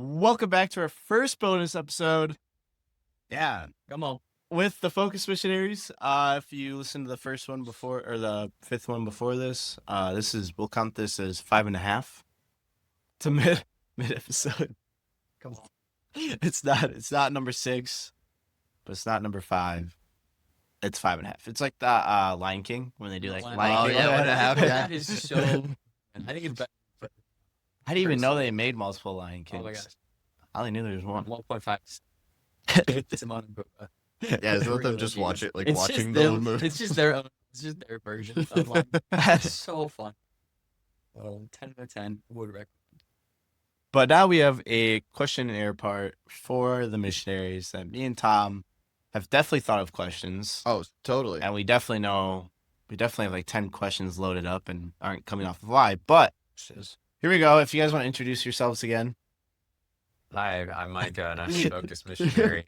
Welcome back to our first bonus episode. Yeah, Come on. With the Focus Missionaries. If you listen to the first one before, or the fifth one before this, we'll count this as 5.5 to mid episode. Come on. It's not number 6, but it's not number 5. It's 5.5. It's like the Lion King when they do like Lion King. yeah, 1.5. Yeah. That is so. I think it's better. I didn't even know they made multiple Lion Kings. Oh my gosh. I only knew there was one. 1.5. It's a modern book. Yeah, just let them just watch it, like It's watching just the them- movie. It's just their own. It's just their version of one. It's so fun. 10 out of 10 would recommend. But now we have a question and answer part for the missionaries that me and Tom have definitely thought of questions. Oh, totally. And we definitely have like 10 questions loaded up and aren't coming off the fly. But here we go. If you guys want to introduce yourselves again. Hi, I'm Micah, and I'm a Focus missionary.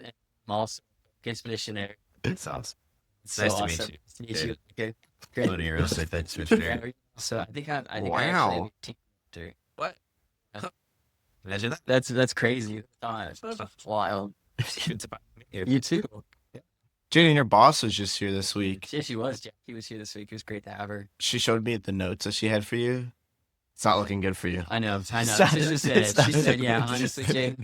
I'm also against missionary. It's awesome. It's So nice to awesome. meet you. Nice to meet you. Okay. I'm Great. a real estate thanks missionary. So I think I actually Wow. have a team director. What? Imagine that. That's crazy. Wild. It's about me. You too. Jaden, your boss was just here this week. Yeah, she was. Jackie was here this week. It was great to have her. She showed me the notes that she had for you. It's not looking good for you. I know. not- She just said it's it. not- She said, "Yeah, honestly, Jake,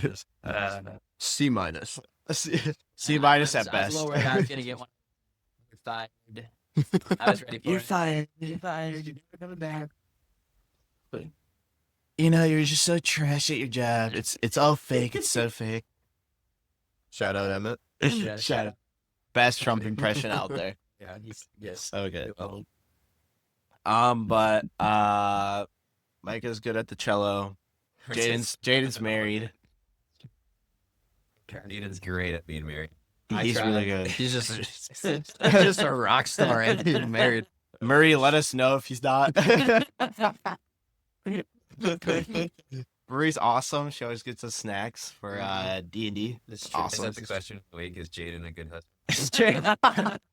C minus. C minus I at was best. low worried I was gonna get one. You're fired. I was ready for You're it. fired. You're fired. You're never coming back. You know, you're just so trash at your job. It's all fake. It's so fake. Shout out Emmett. Yeah, Shut up. Best Trump impression out there. Yeah, he's yes. So good. Well, But Micah's good at the cello. Jaden's married. Jaden's great at being married. He's tried. really good. he's just a rock star and he's married. Murray, let us know if he's not. Murray's awesome. She always gets us snacks for D&D. That's true. Awesome. That's the question of the week. Is Jaden a good husband?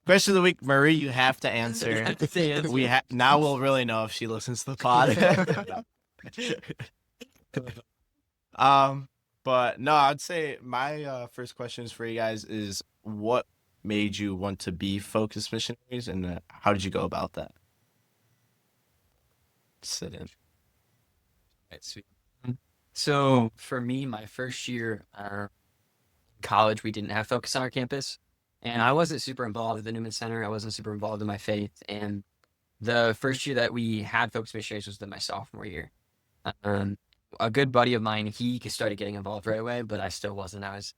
Question of the week, Murray, you have to answer. Now we'll really know if she listens to the pod. But no, I'd say my first questions for you guys is what made you want to be Focus missionaries, and how did you go about that? Sit in. Right, sweet. So for me, my first year in college, we didn't have Focus on our campus, and I wasn't super involved with the Newman Center. I wasn't super involved in my faith, and the first year that we had Focus missionaries was my sophomore year. A good buddy of mine, he started getting involved right away, but I still wasn't. I was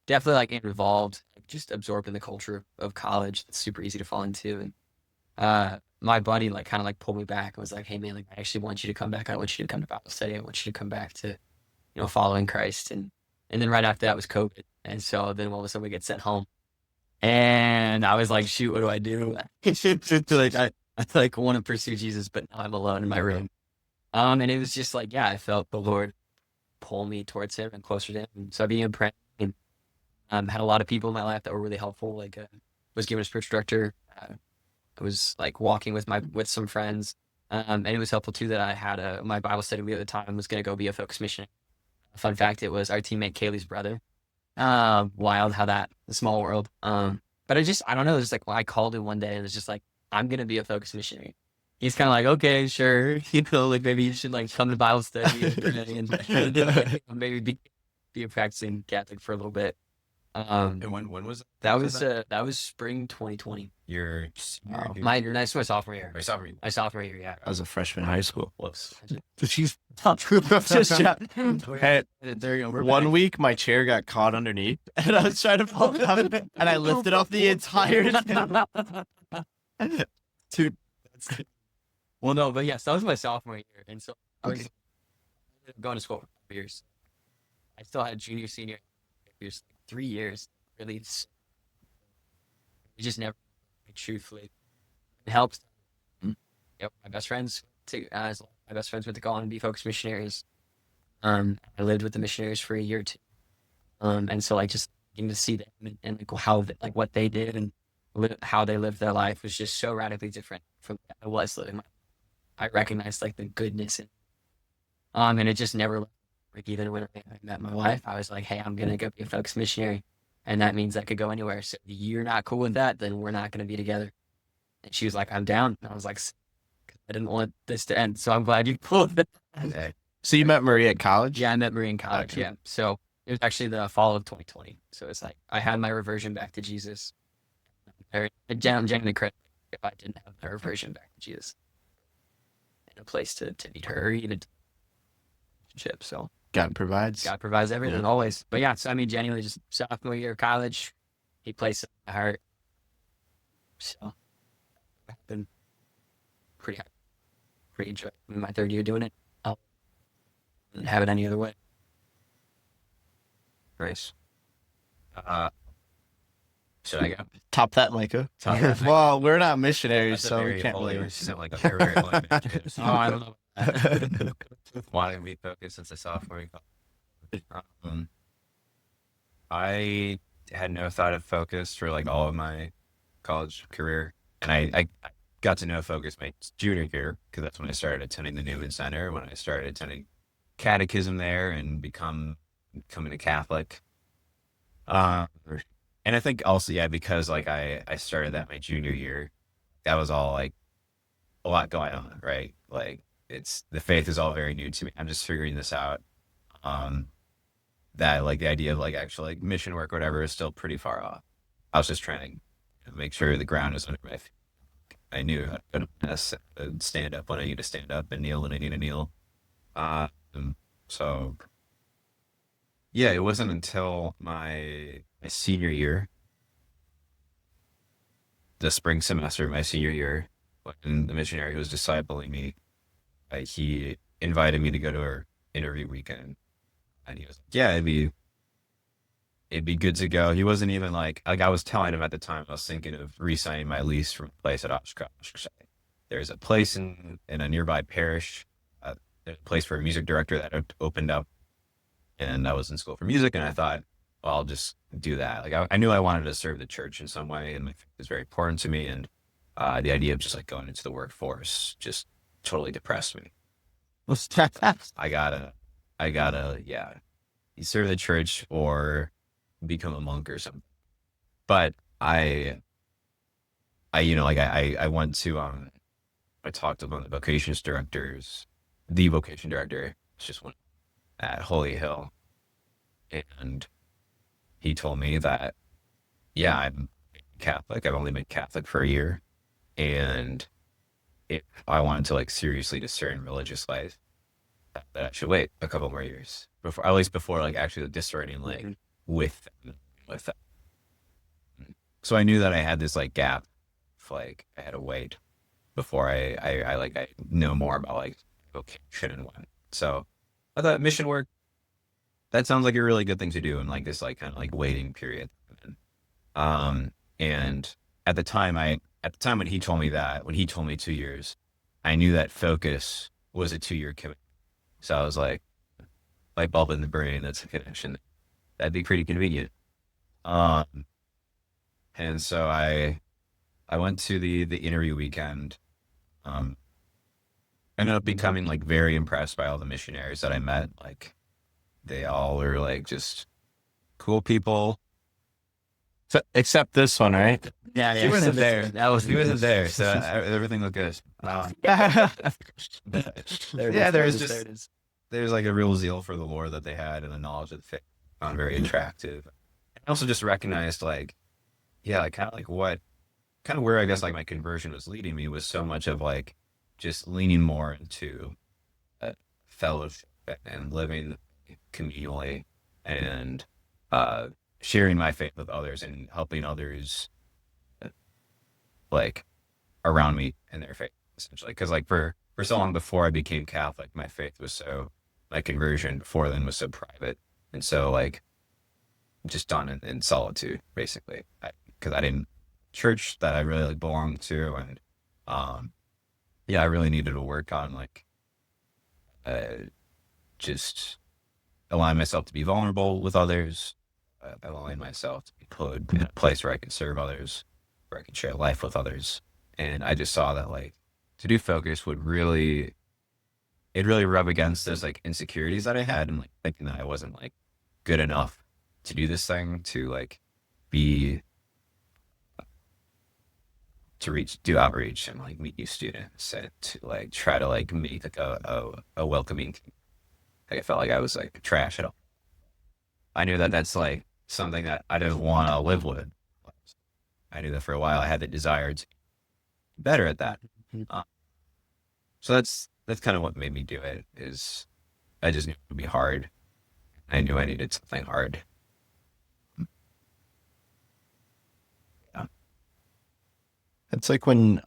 definitely like involved, just absorbed in the culture of college. It's super easy to fall into, and my buddy like kind of like pulled me back and was like, "Hey man, like I actually want you to come back. I want you to come to Bible study. I want you to come back to, following Christ." And then right after that was COVID, and so then all of a sudden we get sent home, and I was like, "Shoot, what do I do?" Like I like want to pursue Jesus, but now I'm alone in my room. And it was just like, yeah, I felt the Lord pull me towards Him and closer to Him. And so I began praying. And had a lot of people in my life that were really helpful. Like, was given a spiritual director. I was like walking with some friends, and it was helpful too that I had my Bible study leader at the time was going to go be a Focus missionary. Fun fact: it was our teammate Kaylee's brother. Wild how that the small world. But I don't know. It's like I called him one day and it's just like I'm going to be a Focus missionary. He's kind of like, okay, sure, like maybe you should like come to Bible study and maybe be a practicing Catholic for a little bit. And when was That was spring 2020. your senior year? My sophomore year. Or sophomore year? My sophomore year, yeah. I was a freshman in high school. Whoops. She's Hey, There you go. one week my chair got caught underneath, and I was trying to pull it up, and I lifted up the entire Dude. Well, no, but yes, that was my sophomore year, and so I was going to school for 5 years. I still had junior, senior years, 3 years. Really, it just never. Truthfully, it helps. Yep, my best friends went to go on and be Focus missionaries. I lived with the missionaries for a year or two, and so like just getting to see them and like how what they did and how they lived their life was just so radically different from what I was living. I recognized like the goodness and it just never left. Like even when I met my wife, I was like, "Hey, I'm gonna go be a Focus missionary, and that means I could go anywhere. So if you're not cool with that, then we're not gonna be together." And she was like, "I'm down." And I was like, "I didn't want this to end, so I'm glad you pulled it." Okay. So you met Maria at college? Yeah, I met Marie in college. Okay. Yeah, so it was actually the fall of 2020. So it's like I had my reversion back to Jesus. I'm genuinely credit if I didn't have my reversion back to Jesus and a place to meet her or even a relationship. So God provides. God provides everything always. But yeah, so I mean, genuinely, just sophomore year of college, he placed it in my heart. So I've been pretty happy, pretty enjoying my third year doing it. I didn't have it any other way. Nice. Should I go? Top that, Micah. Top that, Micah. Well, we're not missionaries, That's a so we very can't holy, really. sound like a very, very holy man. Oh, I don't know. Wanting to be focused since I sophomore in college. I had no thought of focus for like all of my college career, and I got to know focus my junior year because that's when I started attending the Newman Center, when I started attending catechism there and becoming a Catholic. And I think also, yeah, because like I started that my junior year, that was all like a lot going on, right? Like the faith is all very new to me. I'm just figuring this out. That like the idea of like actual like mission work or whatever is still pretty far off. I was just trying to make sure the ground is under my feet. I knew how to go to mess, stand up when I need to stand up and kneel when I need to kneel. So yeah, it wasn't until my senior year, the spring semester of my senior year, when the missionary who was discipling me, he invited me to go to her interview weekend, and he was like, "Yeah, it'd be good to go." He wasn't even like I was telling him at the time I was thinking of re-signing my lease from a place at Oshkosh. There's a place in a nearby parish, there's a place for a music director that opened up, and I was in school for music, and I thought, well, I'll just do that. Like I knew I wanted to serve the church in some way, and my faith was very important to me, and the idea of just like going into the workforce just totally depressed me. I gotta, yeah, you serve the church or become a monk or something. But I went to, I talked to one of the vocations directors, the vocation director, it's just one at Holy Hill. And he told me that, yeah, I'm Catholic. I've only been Catholic for a year. And if I wanted to like seriously discern religious life, that I should wait a couple more years before, at least before like actually discerning like with them. So I knew that I had this like gap, like I had to wait before I know more about like vocation and what. So I thought mission work, that sounds like a really good thing to do in like this like kind of like waiting period. And at the time when he told me 2 years, I knew that focus was a 2-year commitment. So I was like, light bulb in the brain, that's a connection. That'd be pretty convenient. And so I went to the interview weekend. Ended up becoming like very impressed by all the missionaries that I met. Like they all were like just cool people. So, except this one, right? Yeah, He wasn't there. That was He wasn't there, so everything looked good. Yeah. There's like a real zeal for the Lord that they had and the knowledge of the faith. I found very attractive. I also just recognized like, yeah, like kind of where I guess like my conversion was leading me was so much of like just leaning more into fellowship and living communally and sharing my faith with others and helping others like around me in their faith, essentially. Because like for so long before I became Catholic, my conversion before then was so private and so like just done in solitude, basically. Because I didn't church that I really like belonged to, and yeah, I really needed to work on like just allowing myself to be vulnerable with others, allowing myself to be put in a place where I can serve others, where I can share life with others. And I just saw that like to do focus would really it really rubbed against those like insecurities that I had and like thinking that I wasn't like good enough to do this thing to like be to do outreach and like meet new students and to like try to like make like a welcoming. Like I felt like I was like trash at all. I knew that that's like something that I didn't want to live with. I knew that for a while I had the desire to be better at that. So that's kind of what made me do it. Is I just knew it would be hard. I knew I needed something hard. It's like when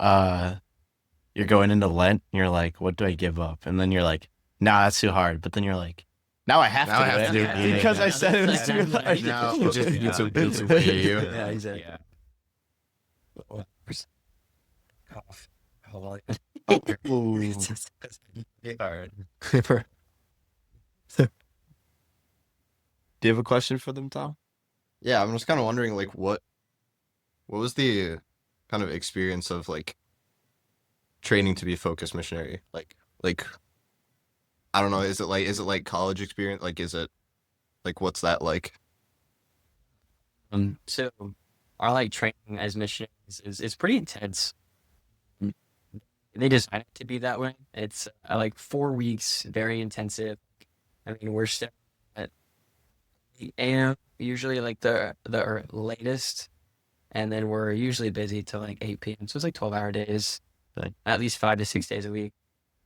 you're going into Lent, and you're like, what do I give up? And then you're like, nah, that's too hard. But then you're like, now I have Now I have to do to it do it. because I Yeah, said it was that's too exactly hard. right. Now Yeah. just need some guilt to weigh you. Yeah, exactly. Yeah. Cough. Hold Ooh. on. Do you have a question for them, Tom? Yeah, I'm just kind of wondering, like, what was the kind of experience of like training to be a focused missionary? Like, I don't know. Is it like college experience? Like, is it like what's that like? So our like training as missionaries is pretty intense. They design it to be that way. It's like 4 weeks, very intensive. I mean, we're still at 8 a.m. usually like the latest, and then we're usually busy till like 8 p.m. So it's like 12-hour days, at least 5 to 6 days a week.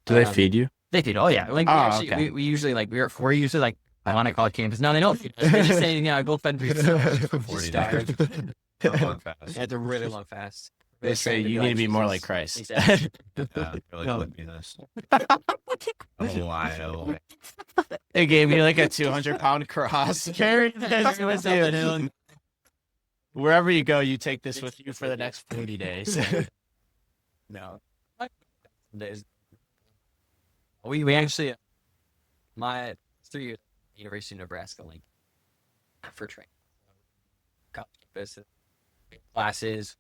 Do they feed you? They feed. Oh yeah, like okay. we usually like we're usually like on a college campus. No, they don't feed us. They just say, yeah, go fed for yourself. 40 Starve. days. Long fast. Yeah, it's a really long fast. They say you need to be more like Christ. Exactly. Yeah, really put me in this. Oh, They gave me like a 200-pound cross. Carry this dude. Wherever you go, you take this with you for the next 40 days. No. Days. We actually my 3 years at University of Nebraska, like for training, college campus, classes.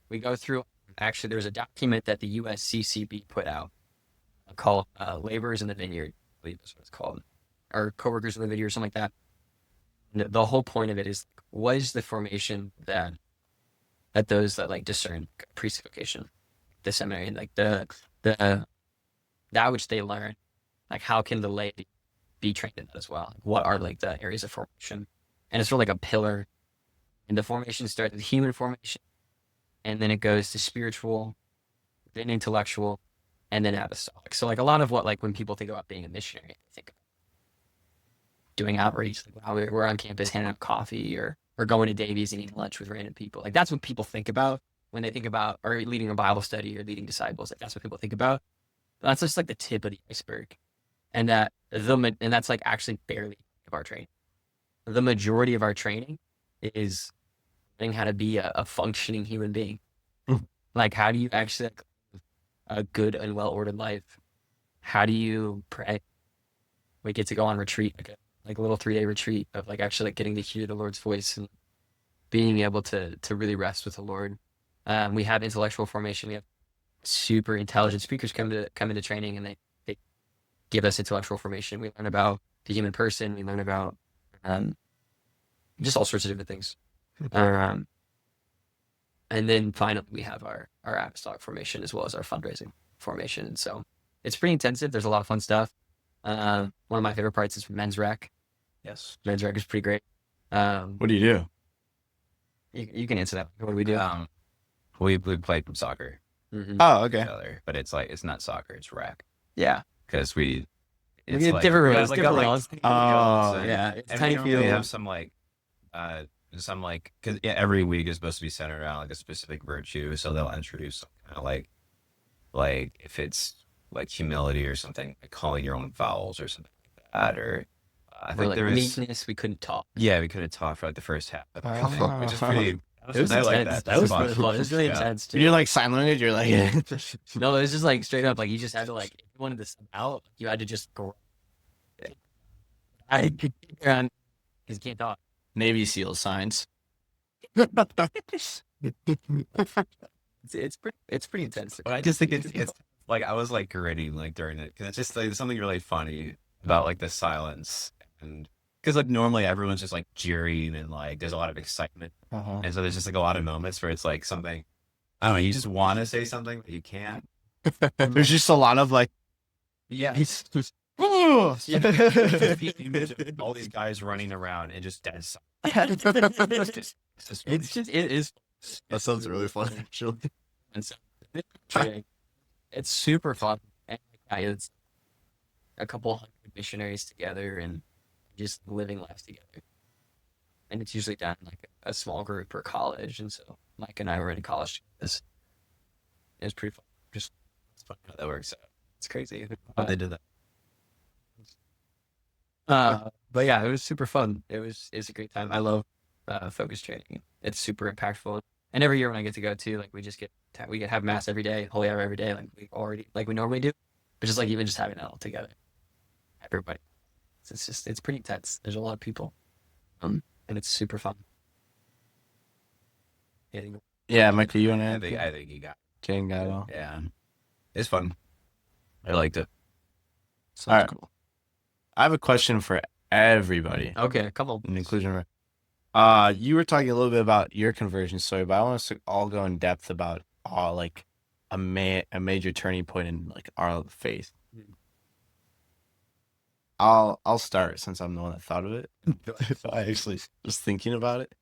We go through. Actually, there's a document that the USCCB put out called "Laborers in the Vineyard." I believe that's what it's called, or coworkers in the vineyard, or something like that. And the whole point of it is, what is the formation that those that like discern priest vocation, the seminary, like the that which they learn, like how can the laity be trained in that as well? Like, what are like the areas of formation? And it's sort of like a pillar. And the formation starts with human formation, and then it goes to spiritual, then intellectual, and then apostolic. So like a lot of what like when people think about being a missionary, they think doing outreach, like wow, we're on campus handing out coffee or going to Davies and eating lunch with random people. Like that's what people think about when they think about or leading a Bible study or leading disciples. Like that's what people think about. But that's just like the tip of the iceberg, and that's like actually barely of our training. The majority of our training is learning how to be a functioning human being. Like how do you actually like, a good and well-ordered life? How do you pray? We get to go on retreat, like a little 3-day retreat of like actually like getting to hear the Lord's voice and being able to really rest with the Lord. We have intellectual formation. We have super intelligent speakers come into training, and they give us intellectual formation. We learn about the human person. We learn about just all sorts of different things. And then finally, we have our apostolic formation as well as our fundraising formation. And so it's pretty intensive. There's a lot of fun stuff. One of my favorite parts is men's rec. Yes. Men's rec is pretty great. What do you do? You can answer that. What do we do? We played soccer Mhm. Oh, okay. together, but it's like it's not soccer, it's rec Yeah. because we. We get different rules. Different rules. Oh, Yeah. It's And tiny we field. have some like because every week is supposed to be centered around like a specific virtue, so they'll introduce some kind of like if it's like humility or something, like calling your own vowels or something like that, or I Or think like there was meekness. We couldn't talk. yeah we could have taught for like the first half of Oh. it, which is pretty. It was I like intense. that. That was That's really fun. fun. It was really Yeah. intense too. You're like sign language. You're like, No, it was just like straight up. Like you just had to like if you wanted to sub out, you had to just go. I could because you can't talk. Navy SEAL signs. It's pretty intense. But I just think it's like I was like grinning like during it because it's just like something really funny about like the silence and because like normally everyone's just like jeering and like there's a lot of excitement and so there's just like a lot of moments where it's like something I don't know you just want to say something but you can't. There's just a lot of like, Yeah, he's yeah. The image of all these guys running around and just dead silence. It's just it is. That sounds really fun, actually. And so training, it's super fun. And it's a couple hundred missionaries together and just living life together. And it's usually done in like a small group or college. And so Mike and I were in college. It was pretty fun. Just It's funny how that works out. it's crazy. How they did that. But yeah, it was super fun. It's a great time. I love focus training. It's super impactful. And every year when I get to go to, like we just we have mass every day, holy hour every day, like we normally do. But just like even just having it all together, everybody. It's pretty intense. There's a lot of people, and it's super fun. yeah, Micah, you want I to think I think you got Jaden got it all. yeah. It's fun. I liked it. Sounds Alright. cool. I have a question for everybody, Okay, a couple. in inclusion. You were talking a little bit about your conversion story, but I want us to all go in depth about like a major turning point in like our faith. I'll start since I'm the one that thought of it. I actually was thinking about it.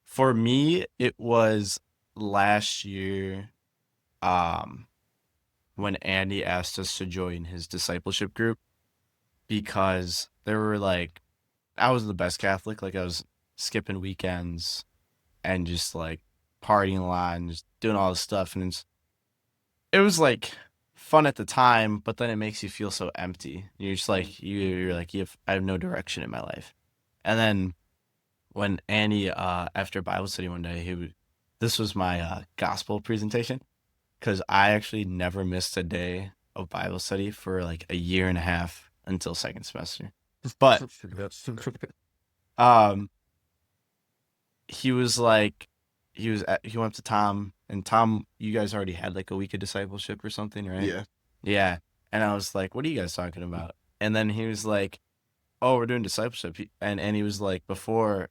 For me, it was last year, when Andy asked us to join his discipleship group because there were like, I was the best Catholic. Like I was skipping weekends and just like partying a lot and just doing all this stuff. And it was like fun at the time, but then it makes you feel so empty. You're just like, you're like, I have no direction in my life. And then when Andy, after Bible study one day, this was my gospel presentation because I actually never missed a day of Bible study for like a year and a half until second semester. But he was like, he went up to Tom, and Tom, you guys already had like a week of discipleship or something, right? Yeah. Yeah. And I was like, what are you guys talking about? And then he was like, oh, we're doing discipleship. And he was like, before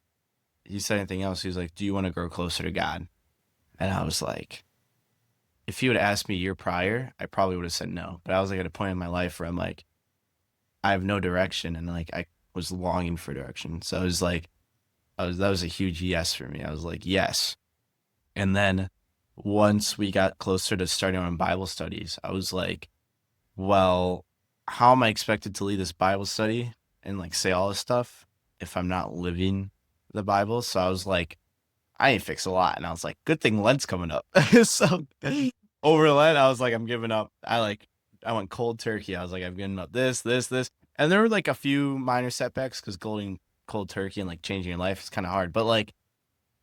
he said anything else, he was like, do you want to grow closer to God? And I was like, if he would have asked me a year prior, I probably would have said no. But I was like at a point in my life where I'm like, I have no direction, and like I was longing for direction. So it was like, that was a huge yes for me. I was like, yes. And then once we got closer to starting on Bible studies, I was like, well, how am I expected to lead this Bible study and like say all this stuff if I'm not living the Bible? So I was like, I need to fix a lot. And I was like, good thing Lent's coming up. So over Lent, I was like, I'm giving up. I went cold turkey. I was like, I'm giving up this. And there were like a few minor setbacks because going cold turkey and like changing your life is kind of hard. But like,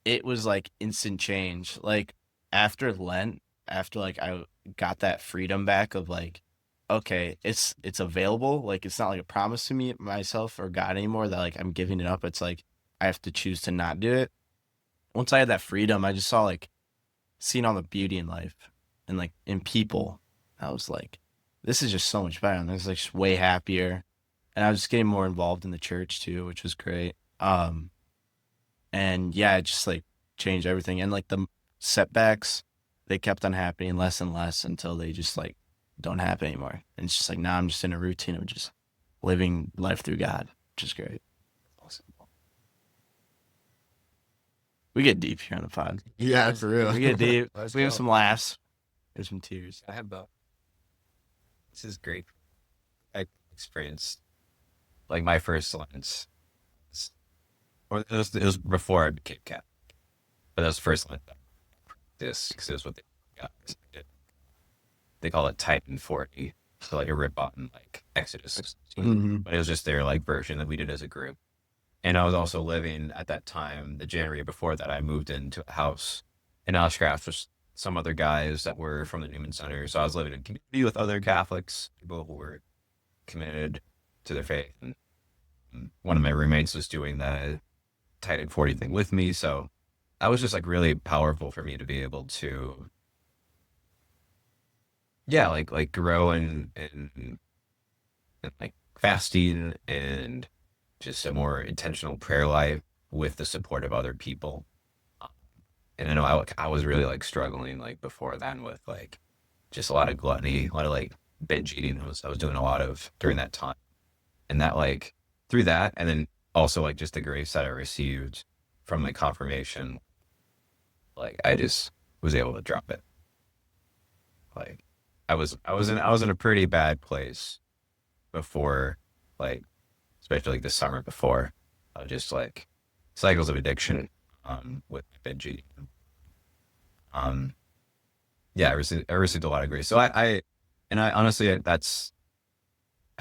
it was like instant change. Like after Lent, after like I got that freedom back of like, okay, it's available. Like it's not like a promise to me, myself, or God anymore that like I'm giving it up. It's like I have to choose to not do it. Once I had that freedom, I just saw like seeing all the beauty in life and like in people. I was like, this is just so much better. And I was like just way happier. And I was just getting more involved in the church too, which was great. And yeah, it just like changed everything. And like the setbacks, they kept on happening less and less until they just like don't happen anymore. And it's just like now I'm just in a routine of just living life through God, which is great. We get deep here on the pod. Yeah, for real. We get deep. Let's We have go. some laughs. There's some tears. I have both. This is great. I experienced like my first Lent, or it was before I became Catholic, but that was the first Lent. This because it was what did. They call it Titan 40, so like a rip on like Exodus 16, Mm-hmm. but it was just their like version that we did as a group. And I was also living at that time, the January before that, I moved into a house in Oshcraft with some other guys that were from the Newman Center. So I was living in community with other Catholics, people who were committed to their faith. And one of my roommates was doing that Titan 40 thing with me. So that was just like really powerful for me to be able to yeah, like grow and like fasting and just a more intentional prayer life with the support of other people. And I know I was really like struggling like before then with like just a lot of gluttony, a lot of like binge eating. I was doing a lot of during that time, and that like through that, and then also like just the grace that I received from my confirmation, like I just was able to drop it. Like I was in a pretty bad place before, like especially like the summer before, just like cycles of addiction, with binge eating. Um, yeah, I received a lot of grace. So I honestly, I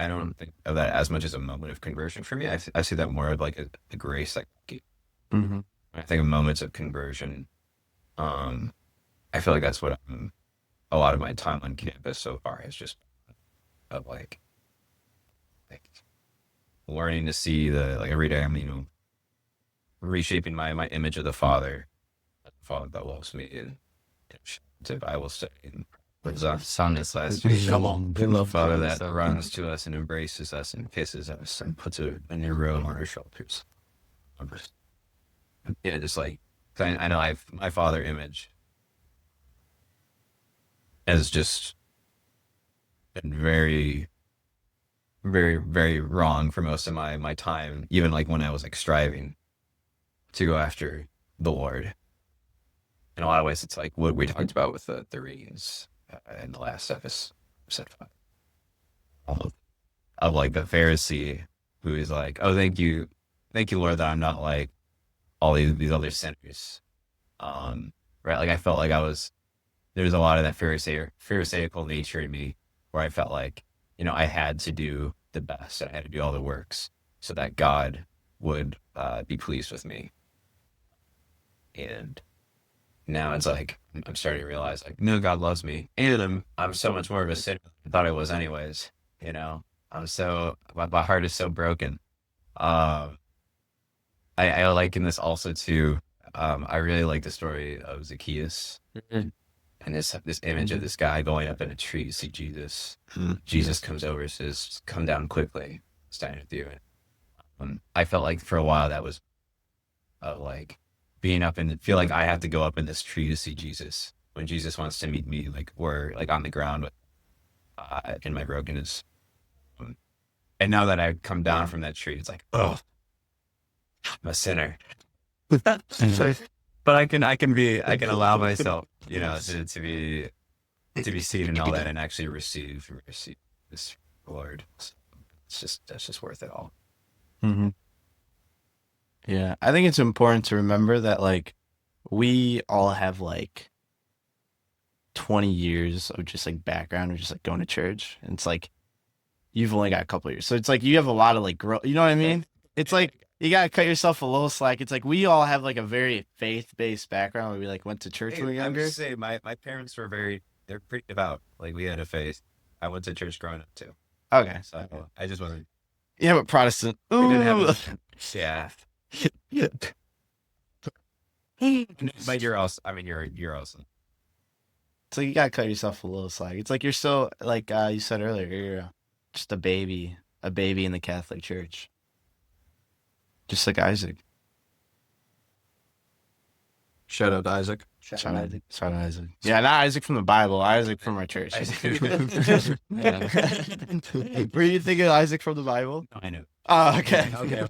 don't think of that as much as a moment of conversion for me. I see that more of like a grace. Like Mm-hmm. when I think of moments of conversion, um, I feel like that's what a lot of my time on campus so far has just of like learning to see the like every day I'm reshaping my image of the Father that loves me and to Bible study and was on this last week. Come on. We love Father Bible that study. runs to us and embraces us and kisses us and puts a new robe on our shoulders. Yeah, just like 'cause I know my father image has just been very, very, very wrong for most of my time, even like when I was like striving to go after the Lord. In a lot of ways, it's like what we talked about with the readings in the last episode 5. Of like the Pharisee who is like, oh, thank you, Lord, that I'm not like all these other sinners. Right? Like I felt like there's a lot of that Pharisaical nature in me where I felt like, I had to do the best. I had to do all the works so that God would be pleased with me. And now it's like I'm starting to realize like, no, God loves me, and I'm so much more of a sinner than I thought I was, anyways. My heart is so broken. Um, I liken this also to I really like the story of Zacchaeus Mhm. and this image of this guy going up in a tree to see Jesus. Jesus comes over and says, "Come down quickly, stand with you." And I felt like for a while that was like being up and feel like I have to go up in this tree to see Jesus when Jesus wants to meet me like or like on the ground in my brokenness. And now that I've come down from that tree, it's like, oh, I'm a sinner. But I can allow myself, to be seen in all that and actually receive this Lord. So that's just worth it all. Mm-hmm. Yeah, I think it's important to remember that like we all have like 20 years of just like background of just like going to church. And it's like you've only got a couple years. So it's like you have a lot of like growth, you know what I mean? It's like you gotta cut yourself a little slack. It's like we all have like a very faith-based background where we like went to church when we were I would younger. say my parents were they're pretty devout. Like we had a faith. I went to church growing up too. Okay. So I just wasn't. Yeah, but Protestant. We didn't Ooh. have. Yeah. But you're also. I mean, you're also. So you gotta cut yourself a little slack. It's like you're still like you said earlier, you're just a baby in the Catholic Church. Just like Isaac. Shout out to Isaac. Shout out Isaac. Yeah, not Isaac from the Bible. Isaac from our church. Yeah. Were you thinking Isaac from the Bible? I know. Oh, okay. Okay.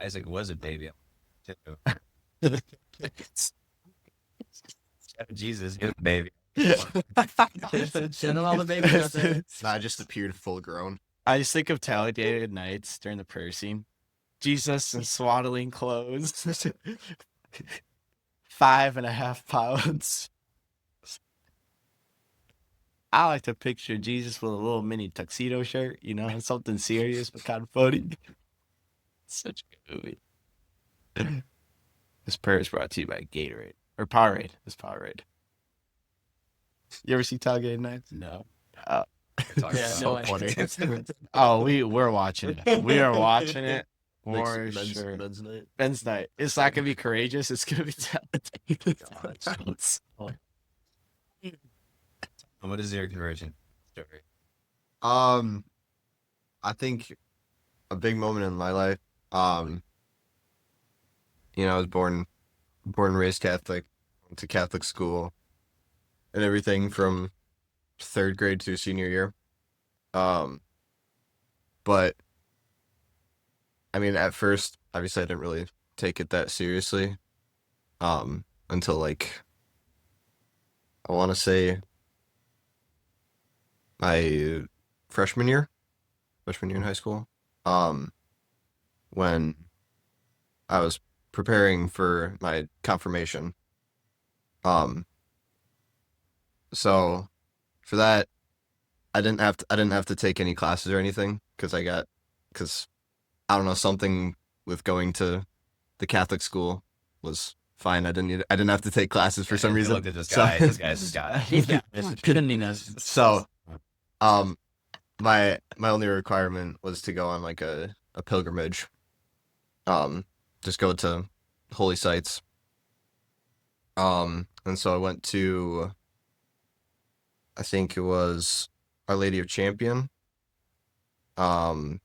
Isaac was a baby. Too. Jesus, he was a baby. Send them all the babies out there. It's not just appeared full grown. I just think of Talladega Nights during the prayer scene. Jesus in swaddling clothes. 5.5 pounds. I like to picture Jesus with a little mini tuxedo shirt, something serious but kind of funny. Such a good movie. This prayer is brought to you by Gatorade. Or Powerade. It's Powerade. You ever see Talladega Nights? No. Yeah, So no funny. idea. Oh, we're watching it. We are watching it. For Men's sure. night. Ben's night. It's not gonna be courageous. It's gonna be Talladega. What is your conversion story? Um, I think a big moment in my life. Um, I was born and raised Catholic, went to Catholic school, and everything from third grade to senior year. Um, but I mean, at first, obviously, I didn't really take it that seriously. Until like I want to say my freshman year, in high school. Um, when I was preparing for my confirmation. Um, so for that, I didn't have to take any classes or anything because I don't know, something with going to the Catholic school was fine. I didn't have to take classes for some I reason. looked at this So- guy. This guy's this guy. He's got couldn't need us. So, um, my only requirement was to go on like a pilgrimage. Just go to holy sites. And so I went to, I think it was Our Lady of Champion. Um,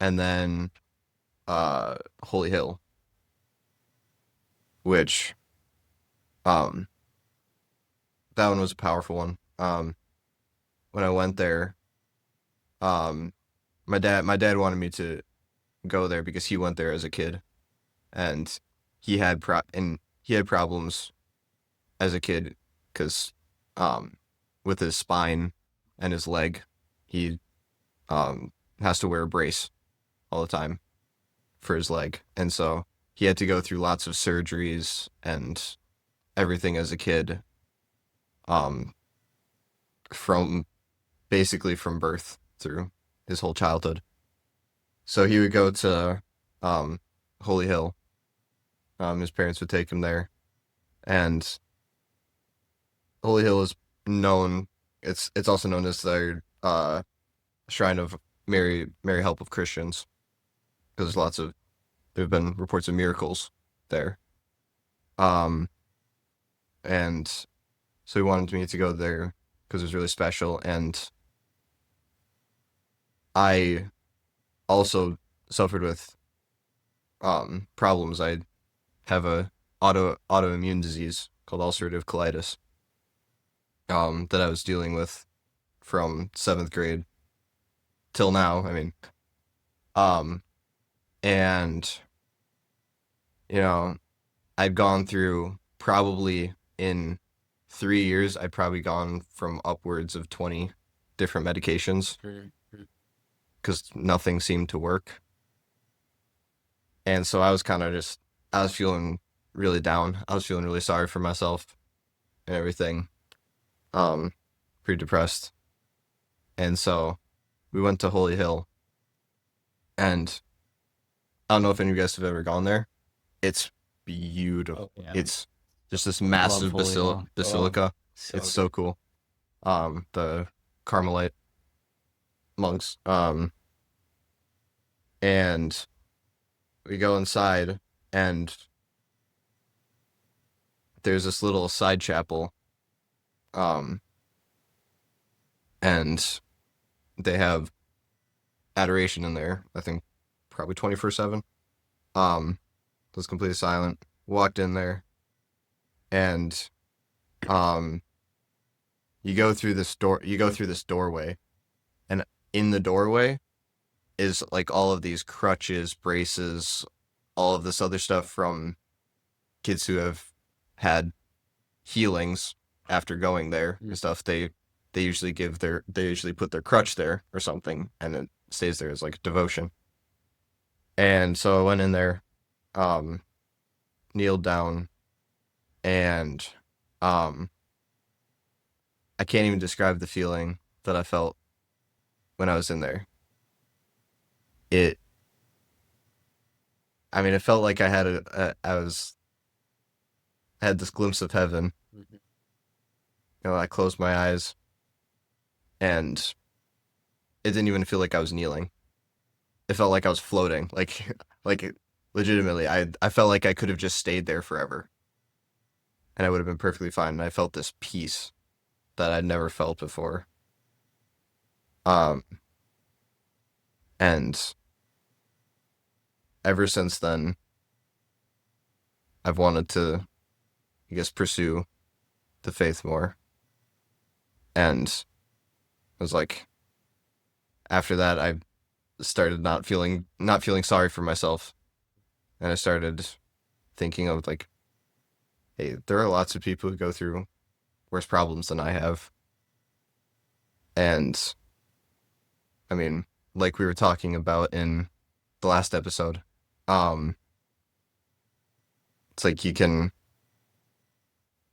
and then Holy Hill, which um that one was a powerful one. When I went there, um, my dad wanted me to go there because he went there as a kid, and he had problems as a kid because um with his spine and his leg, he has to wear a brace all the time for his leg, and so he had to go through lots of surgeries and everything as a kid, um, from basically from birth through his whole childhood. So he would go to Holy Hill. His parents would take him there, and Holy Hill is known. It's also known as their shrine of Mary Help of Christians, because there have been reports of miracles there. Um, and so he wanted me to go there because it was really special, and I also suffered with problems. I have a autoimmune disease called ulcerative colitis, that I was dealing with from seventh grade till now. I mean, um, and you know, I'd gone through probably in 3 years, I'd probably gone from upwards of 20 different medications because nothing seemed to work. And so I was kind of I was feeling really down. I was feeling really sorry for myself and everything. Um, Pretty depressed. And so we went to Holy Hill, and I don't know if any of you guys have ever gone there. It's beautiful. Oh, yeah. It's just this Love massive Holy Hill. basilica. So It's so cool. The Carmelite monks. And we go inside, and there's this little side chapel. Um, and they have adoration in there. I think probably 24/7. It was completely silent. Walked in there, and um, you go through this door. You go through this doorway, and in the doorway is like all of these crutches, braces, all of this other stuff from kids who have had healings after going there and stuff. They usually put their crutch there or something, and it stays there as like devotion. And so I went in there, um, kneeled down, and um, I can't even describe the feeling that I felt when I was in there. It, I mean, it felt like I had this glimpse of heaven. I closed my eyes, and it didn't even feel like I was kneeling. It felt like I was floating, like legitimately. I felt like I could have just stayed there forever, and I would have been perfectly fine. And I felt this peace that I'd never felt before. Um, and ever since then, I've wanted to, I guess, pursue the faith more. And it was like, after that, I started not feeling sorry for myself. And I started thinking of like, hey, there are lots of people who go through worse problems than I have. And I mean, like we were talking about in the last episode, it's like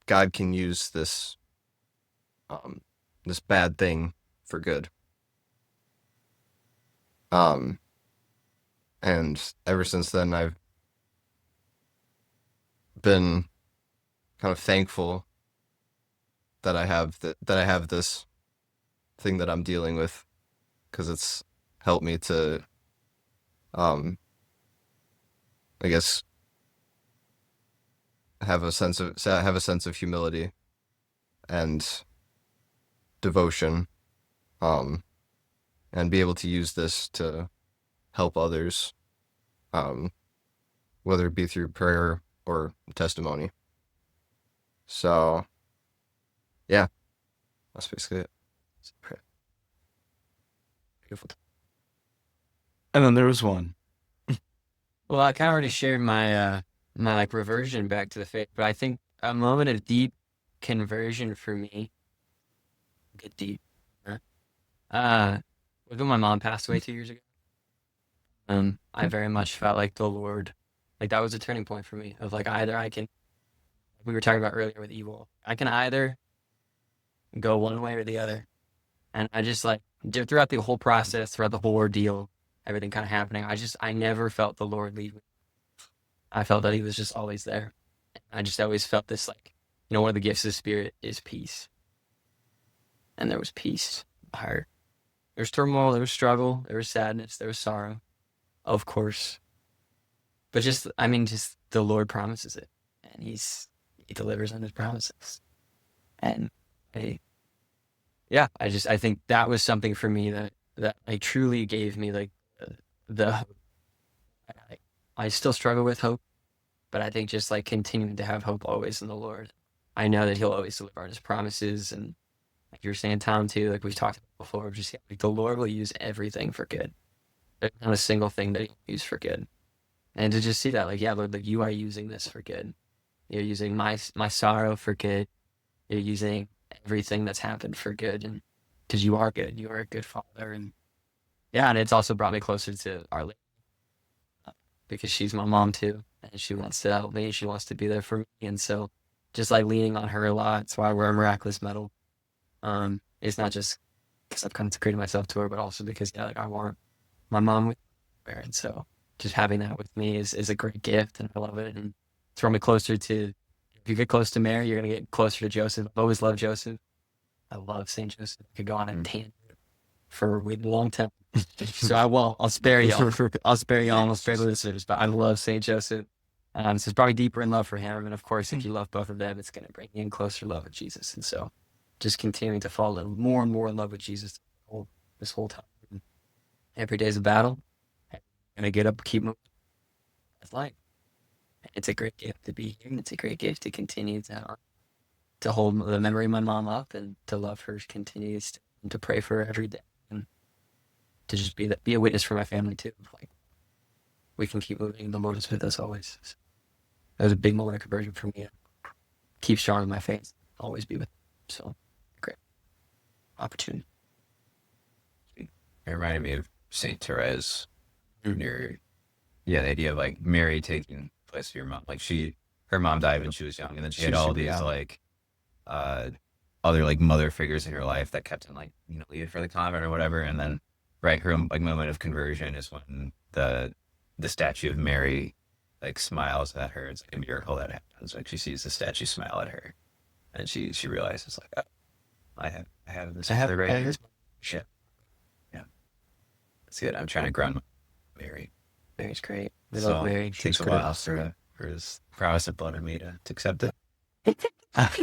God can use this this bad thing for good. And ever since then, I've been kind of thankful that I have this thing that I'm dealing with, because it's helped me to, I guess, have a sense of humility and devotion, and be able to use this to help others, whether it be through prayer or testimony. So, yeah, that's basically it. Beautiful. And then there was one. Well, I kind of already shared my my like reversion back to the faith, but I think a moment of deep conversion for me, get deep. Huh? When my mom passed away 2 years ago, I very much felt like the Lord, like that was a turning point for me of like either I can, we were talking about earlier with evil, I can either go one way or the other, and I just like throughout the whole process, throughout the whole ordeal, everything kind of happening, I never felt the Lord lead me. I felt that He was just always there. I just always felt this like, one of the gifts of the Spirit is peace, and there was peace in my heart. There was turmoil, there was struggle, there was sadness, there was sorrow, of course. But just the Lord promises it, and He delivers on His promises. And I think that was something for me that like truly gave me like the hope. I still struggle with hope, but I think just like continuing to have hope always in the Lord. I know that He'll always deliver on His promises, and like you were saying, Tom, too, like we've talked about before, just like the Lord will use everything for good. There's not a single thing that He'll use for good. And to just see that, like, yeah, Lord, like you are using this for good. You're using my sorrow for good. You're using everything that's happened for good, and because you are good, you are a good Father, and yeah, and it's also brought me closer to Our Lady, because she's my mom too, and she wants to help me. She wants to be there for me, and so just like leaning on her a lot. That's why I wear a miraculous medal. It's not just because I've consecrated myself to her, but also because like I want my mom with me, and so just having that with me is a great gift, and I love it, and it's brought me closer to. If you get close to Mary, you're gonna get closer to Joseph. I've always loved Joseph. I love Saint Joseph. I could go on a tangent for a really long time. So I will. I'll spare y'all. I'll spare y'all. I'll spare the listeners. But I love Saint Joseph. So it's probably deeper in love for him. And of course, if you love both of them, it's going to bring you in closer love with Jesus. And so just continuing to fall more and more in love with Jesus this whole time. Every day's a battle. I'm going to get up, keep moving. That's life. It's a great gift to be here. And it's a great gift to continue to hold the memory of my mom up and to love her continues to pray for her every day. And to just be a witness for my family too. Like we can keep moving. The Lord is with us always. So that was a big moment of conversion for me. Keep strong in my faith. Always be with them. So great opportunity. It reminded me of Saint Therese. The idea of like Mary taking place of your mom. Like her mom died when she was young, and then she had all these like other like mother figures in her life that kept in like leave for the convent or whatever, and then her like moment of conversion is when the statue of Mary like smiles at her. It's like a miracle that happens. Like she sees the statue smile at her, and she realizes like, oh, I have this. I have right here. shit. Yeah, that's good. I'm trying to ground Mary. Mary's great. We So love Mary. it takes a while for his Protestant blood in me to accept it.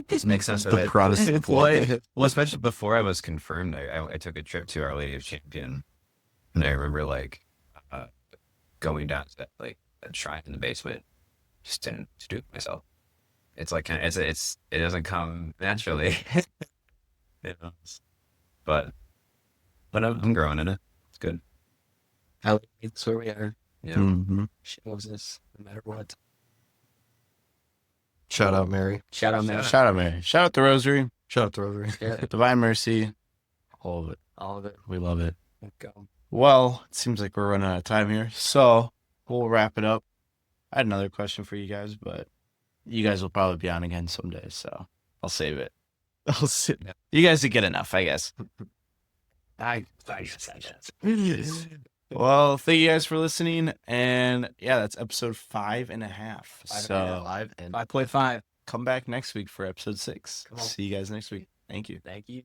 This makes sense of The it. Protestant boy. Well, especially before I was confirmed, I took a trip to Our Lady of Champion, and I remember like uh, going down to that like a shrine in the basement just to do it myself. It's like it doesn't come naturally, you know. But I'm growing in it. It's good. That's where we are. Yeah. Mhm. She knows this no matter what. Shout out Mary. Shout out, man. Shout out Mary. Shout out the Rosary. Shout out to Rosary. Yeah, Divine Mercy. All of it. all of it. We love it. Let's go. Well, it seems like we're running out of time here, so we'll wrap it up. I had another question for you guys, but you guys will probably be on again someday, so I'll save it. I'll sit. You guys did get enough, I guess. Well, thank you guys for listening, and yeah, that's episode 5.5. So 5 and 5.5. come back next week for episode 6. Come on. See you guys next week. Thank you. Thank you.